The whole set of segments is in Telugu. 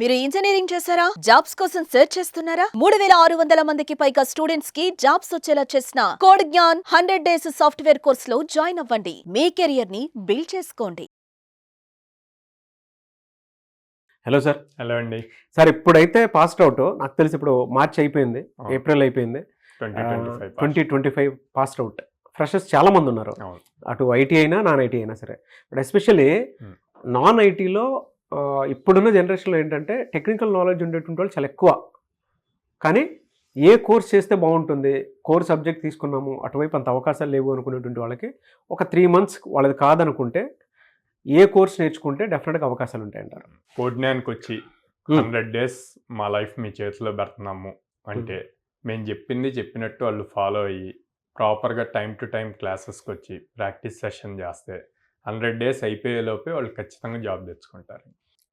మీరు ఇంజనీరింగ్ చేశారా? జాబ్స్ కోసం సెర్చ్ చేస్తున్నారా? 3600 మందికి పైగా స్టూడెంట్స్ కి జాబ్స్ వచ్చేలా చేసిన code Gyan 100 days software course లో జాయిన్ అవ్వండి. మీ కెరియర్ ని బిల్డ్ చేసుకోండి. Hello sir. హలో అండి. సార్ ఇప్పుడైతే పాస్డ్ అవుట్, నాకు తెలిసి ఇప్పుడు మార్చ్ అయిపోయింది, అవును. ఏప్రిల్ అయిపోయింది, 2025 పాస్డ్ అవుట్ ఫ్రెషర్స్ చాలా మంది ఉన్నారు. అవును. అటు ఐటీ అయినా నాన్ ఐటీ అయినా సరే. బట్ ఎస్పెషల్లీ నాన్ ఐటీలో ఇప్పుడున్న జనరేషన్లో ఏంటంటే టెక్నికల్ నాలెడ్జ్ ఉండేటువంటి వాళ్ళు చాలా ఎక్కువ. కానీ ఏ కోర్స్ చేస్తే బాగుంటుంది, కోర్ సబ్జెక్ట్ తీసుకున్నాము అటువైపు అంత అవకాశాలు లేవు అనుకునేటువంటి వాళ్ళకి ఒక 3 months వాళ్ళది కాదనుకుంటే ఏ కోర్స్ నేర్చుకుంటే డెఫినెట్గా అవకాశాలు ఉంటాయంటారు? కోడ్ జ్ఞాన్కి వచ్చి 100 days మా లైఫ్ మీ చేతిలో పెడుతున్నాము అంటే మేము చెప్పినట్టు వాళ్ళు ఫాలో అయ్యి ప్రాపర్గా టైం టు టైం క్లాసెస్కి వచ్చి ప్రాక్టీస్ సెషన్ చేస్తే 100 days అయిపోయేలోపే వాళ్ళు ఖచ్చితంగా జాబ్ తెచ్చుకుంటారు.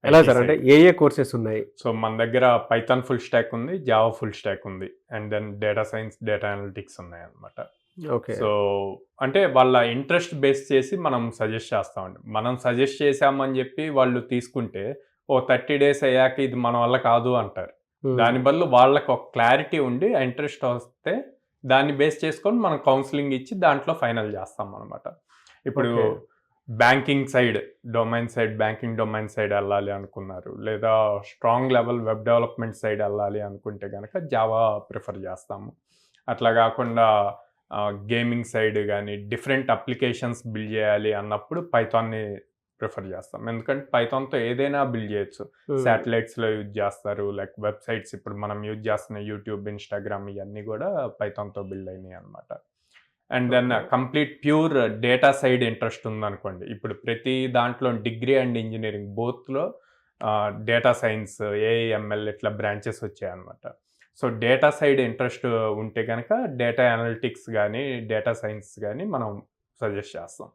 ఎలా సార్, అంటే ఏ కోర్సెస్ ఉన్నాయి? సో మన దగ్గర పైథాన్ ఫుల్ స్టాక్ ఉంది, జావా ఫుల్ స్టాక్ ఉంది, and then data science, data analytics ఉన్నాయి అన్నమాట. ఓకే. సో అంటే వాళ్ళ ఇంట్రెస్ట్ బేస్ చేసి మనం సజెస్ట్ చేస్తామండి. మనం సజెస్ట్ చేసామని చెప్పి వాళ్ళు తీసుకుంటే 30 days అయ్యాక ఇది మన వల్ల కాదు అంటారు. దాని బదులు వాళ్ళకి ఒక క్లారిటీ ఉండి ఇంట్రెస్ట్ వస్తే దాన్ని బేస్ చేసుకొని మనం కౌన్సిలింగ్ ఇచ్చి దాంట్లో ఫైనల్ చేస్తాం అనమాట. ఇప్పుడు banking side, banking domain side వెళ్ళాలి అనుకున్నారు, లేదా strong level web development side వెళ్ళాలి అనుకుంటే కనుక జావా ప్రిఫర్ చేస్తాము. అట్లా కాకుండా గేమింగ్ సైడ్ కానీ డిఫరెంట్ అప్లికేషన్స్ బిల్డ్ చేయాలి అన్నప్పుడు పైథాన్ని ప్రిఫర్ చేస్తాం. ఎందుకంటే పైథాన్తో ఏదైనా బిల్డ్ చేయొచ్చు. శాటిలైట్స్లో యూజ్ చేస్తారు, లైక్ వెబ్సైట్స్ ఇప్పుడు మనం యూజ్ చేస్తున్న యూట్యూబ్, ఇన్స్టాగ్రామ్ ఇవన్నీ కూడా పైథాన్తో బిల్డ్ అయినాయి అనమాట. And then complete pure data side interest ఉందనుకోండి, ఇప్పుడు ప్రతి దాంట్లో డిగ్రీ అండ్ ఇంజనీరింగ్ బోత్లో డేటా సైన్స్, ఏఐఎంఎల్ ఇట్లా బ్రాంచెస్ వచ్చాయన్నమాట. సో డేటా సైడ్ ఇంట్రెస్ట్ ఉంటే కనుక డేటా అనలిటిక్స్ కానీ డేటా సైన్స్ కానీ మనం సజెస్ట్ చేస్తాం.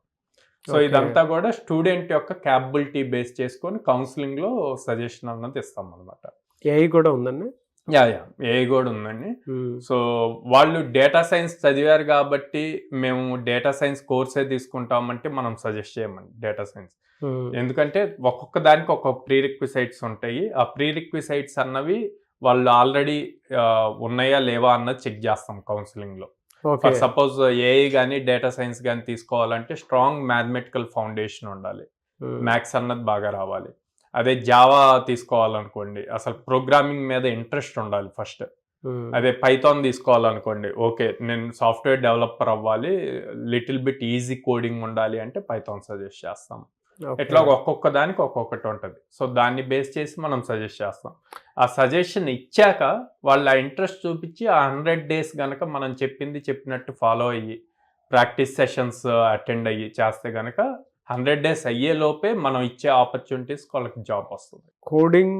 సో ఇదంతా కూడా స్టూడెంట్ యొక్క క్యాపబిలిటీ బేస్ చేసుకొని కౌన్సిలింగ్లో సజెషన్ అన్నది ఇస్తాం అనమాట. ఏఐ కూడా ఉందండి? ఏఐ కూడా ఉందండి. సో వాళ్ళు డేటా సైన్స్ చదివారు కాబట్టి మేము డేటా సైన్స్ కోర్సే తీసుకుంటామంటే మనం సజెస్ట్ చేయమండి డేటా సైన్స్. ఎందుకంటే ఒక్కొక్క దానికి ఒక్కొక్క ప్రీ రిక్విసైట్స్ ఉంటాయి. ఆ ప్రీ రిక్విసైట్స్ అన్నవి వాళ్ళు ఆల్రెడీ ఉన్నాయా లేవా అన్నది చెక్ చేస్తాం కౌన్సిలింగ్లో. ఫర్ సపోజ్ ఏఐ కానీ డేటా సైన్స్ కానీ తీసుకోవాలంటే స్ట్రాంగ్ మ్యాథమెటికల్ ఫౌండేషన్ ఉండాలి, మ్యాథ్స్ అన్నది బాగా రావాలి. అదే జావా తీసుకోవాలనుకోండి అసలు ప్రోగ్రామింగ్ మీద ఇంట్రెస్ట్ ఉండాలి ఫస్ట్. అదే పైథాన్ తీసుకోవాలనుకోండి, ఓకే నేను సాఫ్ట్వేర్ డెవలపర్ అవ్వాలి, లిటిల్ బిట్ ఈజీ కోడింగ్ ఉండాలి అంటే పైథాన్ సజెస్ట్ చేస్తాం. ఇట్లా ఒక్కొక్క దానికి ఒక్కొక్కటి ఉంటుంది. సో దాన్ని బేస్ చేసి మనం సజెస్ట్ చేస్తాం. ఆ సజెషన్ ఇచ్చాక వాళ్ళ ఇంట్రెస్ట్ చూపించి ఆ 100 days కనుక మనం చెప్పినట్టు ఫాలో అయ్యి ప్రాక్టీస్ సెషన్స్ అటెండ్ అయ్యి చేస్తే కనుక 100 days అయ్యే లోపే మనం ఇచ్చే ఆపర్చునిటీస్ వాళ్ళకి జాబ్ వస్తుంది. కోడింగ్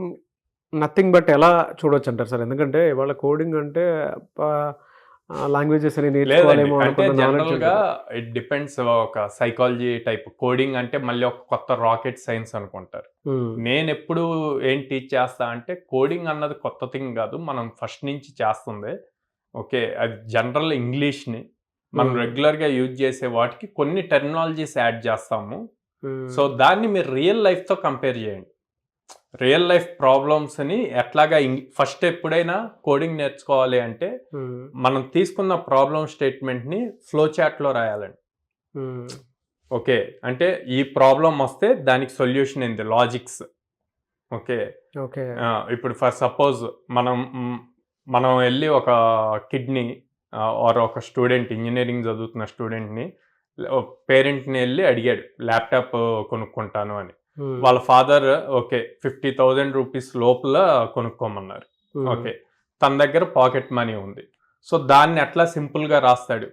నథింగ్ బట్ ఎలా చూడొచ్చు అంటారు సార్? ఎందుకంటే ఇవాళ కోడింగ్ అంటే లాంగ్వేజెస్ అని నేర్చుకోవాలేమో అంటే జనరల్గా ఇట్ డిపెండ్స్. ఒక సైకాలజీ టైప్ కోడింగ్ అంటే మళ్ళీ ఒక కొత్త రాకెట్ సైన్స్ అనుకుంటారు. నేను ఎప్పుడు ఏం టీచ్ చేస్తా అంటే కోడింగ్ అన్నది కొత్త థింగ్ కాదు, మనం ఫస్ట్ నుంచి చేస్తుంది. ఓకే, అది జనరల్ ఇంగ్లీష్ని మనం రెగ్యులర్గా యూజ్ చేసే వాటికి కొన్ని టెర్మినాలజీస్ యాడ్ చేస్తాము. సో దాన్ని మీరు రియల్ లైఫ్తో కంపేర్ చేయండి. రియల్ లైఫ్ ప్రాబ్లమ్స్ని ఎట్లాగా ఫస్ట్ ఎప్పుడైనా కోడింగ్ నేర్చుకోవాలి అంటే మనం తీసుకున్న ప్రాబ్లమ్ స్టేట్మెంట్ని ఫ్లో చార్ట్లో రాయాలండి. ఓకే, అంటే ఈ ప్రాబ్లం వస్తే దానికి సొల్యూషన్ ఏంది, లాజిక్స్. ఓకే, ఇప్పుడు ఫర్ సపోజ్ మనం వెళ్ళి ఒక కిడ్ని ఆర్ ఒక స్టూడెంట్, ఇంజనీరింగ్ చదువుతున్న స్టూడెంట్ని పేరెంట్ని వెళ్ళి అడిగాడు ల్యాప్టాప్ కొనుక్కుంటాను అని. వాళ్ళ ఫాదర్ ఓకే 50,000 రూపీస్ లోపల కొనుక్కోమన్నారు. ఓకే, తన దగ్గర పాకెట్ మనీ ఉంది. సో దాన్ని ఎట్లా సింపుల్గా రాస్తాడు,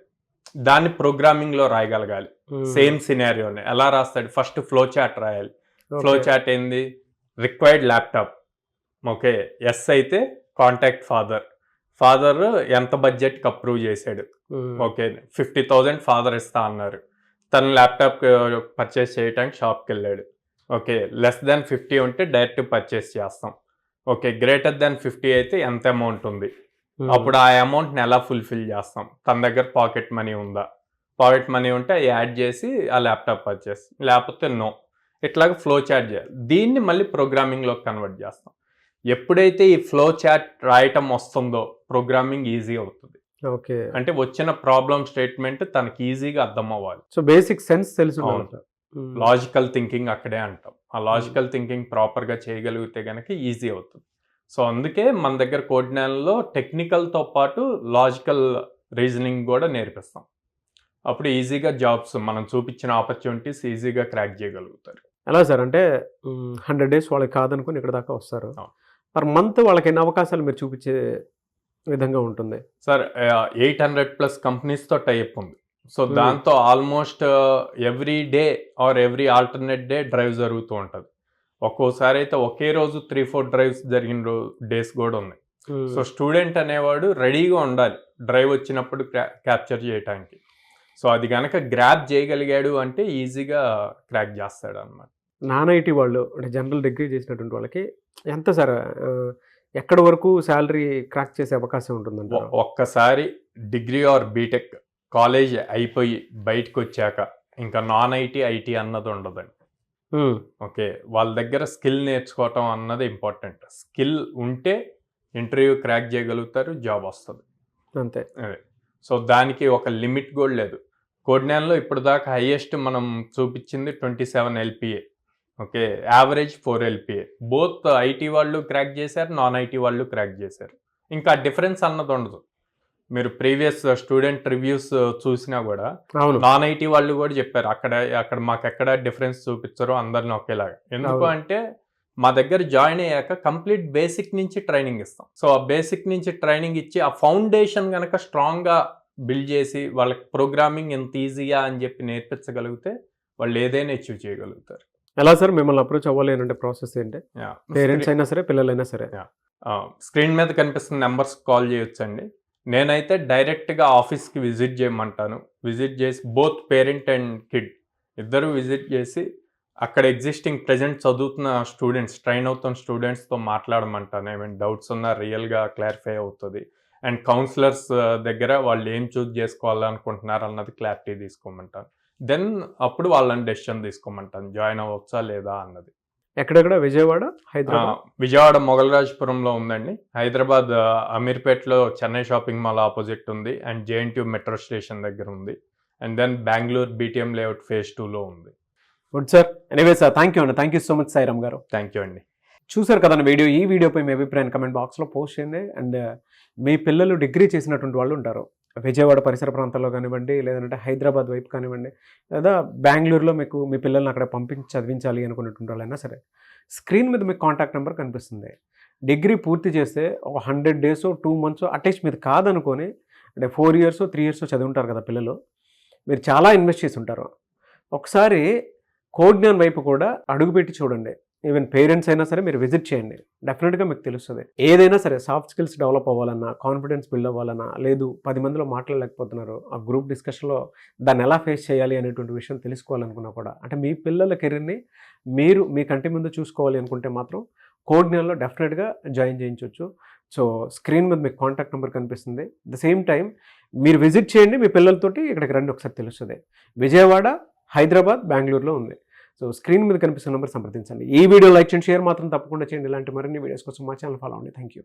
దాన్ని ప్రోగ్రామింగ్లో రాయగలగాలి. సేమ్ సినారియోని ఎలా రాస్తాడు, ఫస్ట్ ఫ్లో చార్ట్ రాయాలి. ఫ్లో చార్ట్ ఏంది, రిక్వైర్డ్ ల్యాప్టాప్. ఓకే, ఎస్ అయితే కాంటాక్ట్ ఫాదర్ ఎంత బడ్జెట్కి అప్రూవ్ చేశాడు. ఓకే, 50,000 ఫాదర్ ఇస్తా అన్నారు. తను ల్యాప్టాప్ పర్చేస్ చేయడానికి షాప్కి వెళ్ళాడు. ఓకే, లెస్ దాన్ 50 ఉంటే డైరెక్ట్ పర్చేస్ చేస్తాం. ఓకే, గ్రేటర్ దాన్ 50 అయితే ఎంత అమౌంట్ ఉంది, అప్పుడు ఆ అమౌంట్ని ఎలా ఫుల్ఫిల్ చేస్తాం, తన దగ్గర పాకెట్ మనీ ఉందా, పాకెట్ మనీ ఉంటే యాడ్ చేసి ఆ ల్యాప్టాప్ పర్చేస్, లేకపోతే నో. ఇట్లాగ ఫ్లో చార్ట్ చేయాలి. దీన్ని మళ్ళీ ప్రోగ్రామింగ్లోకి కన్వర్ట్ చేస్తాం. ఎప్పుడైతే ఈ ఫ్లో చాట్ రాయటం వస్తుందో ప్రోగ్రామింగ్ ఈజీ అవుతుంది. ఓకే. అంటే వచ్చిన ప్రాబ్లమ్ స్టేట్మెంట్ తనకి ఈజీగా అర్థం అవ్వాలి. సో బేసిక్ సెన్స్ తెలుసు. అవును. లాజికల్ థింకింగ్ అక్కడే అంటాం. ఆ లాజికల్ థింకింగ్ ప్రాపర్గా చేయగలిగితే కనుక ఈజీ అవుతుంది. సో అందుకే మన దగ్గర కోడ్నాన్లో టెక్నికల్తో పాటు లాజికల్ రీజనింగ్ కూడా నేర్పిస్తాం. అప్పుడు ఈజీగా జాబ్స్ మనం చూపించిన ఆపర్చునిటీస్ ఈజీగా క్రాక్ చేయగలుగుతారు. ఎలా సార్ అంటే 100 days వాళ్ళకి కాదనుకుని ఇక్కడ దాకా వస్తారు. పర్ మంత్ వాళ్ళకి ఎన్ని అవకాశాలు మీరు చూపించే విధంగా ఉంటుంది సార్? 800+ కంపెనీస్తో టైప్ ఉంది. సో దాంతో almost every day or every alternate day drive జరుగుతూ ఉంటుంది. ఒక్కోసారి అయితే ఒకే రోజు 3-4 డ్రైవ్స్ జరిగిన డేస్ కూడా ఉన్నాయి. సో స్టూడెంట్ అనేవాడు రెడీగా ఉండాలి డ్రైవ్ వచ్చినప్పుడు క్యాప్చర్ చేయడానికి. సో అది కనుక గ్రాప్ చేయగలిగాడు అంటే ఈజీగా క్రాక్ చేస్తాడు అనమాట. నాన్ ఐటీ వాళ్ళు అంటే జనరల్ డిగ్రీ చేసినటువంటి వాళ్ళకి ఎంత సార్ ఎక్కడి వరకు శాలరీ క్రాక్ చేసే అవకాశం ఉంటుందంట? ఒక్కసారి డిగ్రీ ఆర్ బీటెక్ కాలేజ్ అయిపోయి బయటకు వచ్చాక ఇంకా నాన్ ఐటీ ఐటీ అన్నది ఉండదండి. ఓకే, వాళ్ళ దగ్గర స్కిల్ నేర్చుకోవటం అన్నది ఇంపార్టెంట్. స్కిల్ ఉంటే ఇంటర్వ్యూ క్రాక్ చేయగలుగుతారు, జాబ్ వస్తుంది అంతే. అదే. సో దానికి ఒక లిమిట్ కూడా లేదు. కోడ్నాన్లో ఇప్పుడు దాకా హైయెస్ట్ మనం చూపించింది 27 LPA. Okay, average 4 LPA. Both IT వాళ్ళు క్రాక్ చేశారు, నాన్ ఐటీ వాళ్ళు క్రాక్ చేశారు. ఇంకా డిఫరెన్స్ అన్నది ఉండదు. మీరు ప్రీవియస్ స్టూడెంట్ రివ్యూస్ చూసినా కూడా నాన్ ఐటీ వాళ్ళు కూడా చెప్పారు అక్కడ మాకు ఎక్కడ డిఫరెన్స్ చూపించరు, అందరిని ఒకేలాగా. ఎందుకు అంటే మా దగ్గర జాయిన్ అయ్యాక కంప్లీట్ బేసిక్ నుంచి ట్రైనింగ్ ఇస్తాం. సో ఆ బేసిక్ నుంచి ట్రైనింగ్ ఇచ్చి ఆ ఫౌండేషన్ కనుక స్ట్రాంగ్గా బిల్డ్ చేసి వాళ్ళకి ప్రోగ్రామింగ్ ఎంత ఈజీయా అని చెప్పి నేర్పించగలిగితే వాళ్ళు ఏదైనా అచీవ్ చేయగలుగుతారు. ఎలా సార్ మిమ్మల్ని అప్రోచ్ అవ్వాలి అంటే ప్రాసెస్ ఏంటి? పేరెంట్స్ అయినా సరే పిల్లలైనా సరే స్క్రీన్ మీద కనిపిస్తున్న నెంబర్స్ కాల్ చేయొచ్చండి. నేనైతే డైరెక్ట్గా ఆఫీస్కి విజిట్ చేయమంటాను. విజిట్ చేసి బోత్ పేరెంట్ అండ్ కిడ్ ఇద్దరు విజిట్ చేసి అక్కడ ఎగ్జిస్టింగ్ ప్రజెంట్ చదువుతున్న స్టూడెంట్స్, ట్రైన్ అవుతున్న స్టూడెంట్స్తో మాట్లాడమంటాను. ఏమైనా డౌట్స్ ఉన్నా రియల్గా క్లారిఫై అవుతుంది. అండ్ కౌన్సిలర్స్ దగ్గర వాళ్ళు ఏం చూస్ చేసుకోవాలనుకుంటున్నారు అన్నది క్లారిటీ తీసుకోమంటాను. దెన్ అప్పుడు వాళ్ళని డెసిషన్ తీసుకోమంటాను జాయిన్ అవ్వచ్చా లేదా అన్నది. ఎక్కడెక్కడ? విజయవాడ, హైదరాబాద్? విజయవాడ మొగల్రాజ్పురంలో ఉందండి. హైదరాబాద్ అమీర్పేట్లో చెన్నై షాపింగ్ మాల్ ఆపోజిట్ ఉంది. అండ్ JNTU మెట్రో స్టేషన్ దగ్గర ఉంది. And then Bengaluru BTM layout phase 2లో ఉంది. Good sir. Anyway sir, thank you అండి. Thank you so much Sairam గారు. థ్యాంక్ యూ అండి. చూసారు కదండి వీడియో. ఈ వీడియోపై మీ అభిప్రాయాన్ని కమెంట్ బాక్స్లో పోస్ట్ చేయండి. అండ్ మీ పిల్లలు డిగ్రీ చేసినటువంటి వాళ్ళు ఉంటారు విజయవాడ పరిసర ప్రాంతాల్లో కానివ్వండి, లేదంటే హైదరాబాద్ వైపు కానివ్వండి, లేదా బెంగళూరులో మీకు మీ పిల్లల్ని అక్కడ పంపించి చదివించాలి అనుకునేటువంటి వాళ్ళైనా సరే, స్క్రీన్ మీద మీకు కాంటాక్ట్ నెంబర్ కనిపిస్తుంది. డిగ్రీ పూర్తి చేస్తే ఒక 100 days 2 months అట్లీస్ట్ మీరు కాదనుకొని అంటే 4 years 3 years చదివి ఉంటారు కదా పిల్లలు, మీరు చాలా ఇన్వెస్ట్ చేసి ఉంటారు. ఒకసారి కోడ్నాన్ వైపు కూడా అడుగుపెట్టి చూడండి. ఈవెన్ పేరెంట్స్ అయినా సరే మీరు విజిట్ చేయండి, డెఫినెట్గా మీకు తెలుస్తుంది. ఏదైనా సరే సాఫ్ట్ స్కిల్స్ డెవలప్ అవ్వాలన్నా, కాన్ఫిడెన్స్ బిల్డ్ అవ్వాలన్నా, లేదు 10 మందిలో మాట్లాడలేకపోతున్నారు, ఆ గ్రూప్ డిస్కషన్లో దాన్ని ఎలా ఫేస్ చేయాలి అనేటువంటి విషయం తెలుసుకోవాలనుకున్నా కూడా, అంటే మీ పిల్లల కెరీర్ని మీరు మీ కంటి ముందు చూసుకోవాలి అనుకుంటే మాత్రం కోడ్నాన్లో డెఫినెట్గా జాయిన్ చేయించవచ్చు. సో స్క్రీన్ మీద మీకు కాంటాక్ట్ నెంబర్ కనిపిస్తుంది. ద సేమ్ టైం మీరు విజిట్ చేయండి, మీ పిల్లలతోటి ఇక్కడికి రండి, ఒకసారి తెలుస్తుంది. విజయవాడ, హైదరాబాద్, బెంగళూరులో ఉంది. సో స్క్రీన్ మీద కనిపిస్తున్న నెంబర్ సంప్రదించండి. ఈ వీడియో లైక్ చేయండి, షేర్ మాత్రం తప్పకుండా చేయండి. ఇలాంటి మరిన్ని వీడియోస్ కోసం మా ఛానల్ ఫాలో అవ్వండి. Thank you.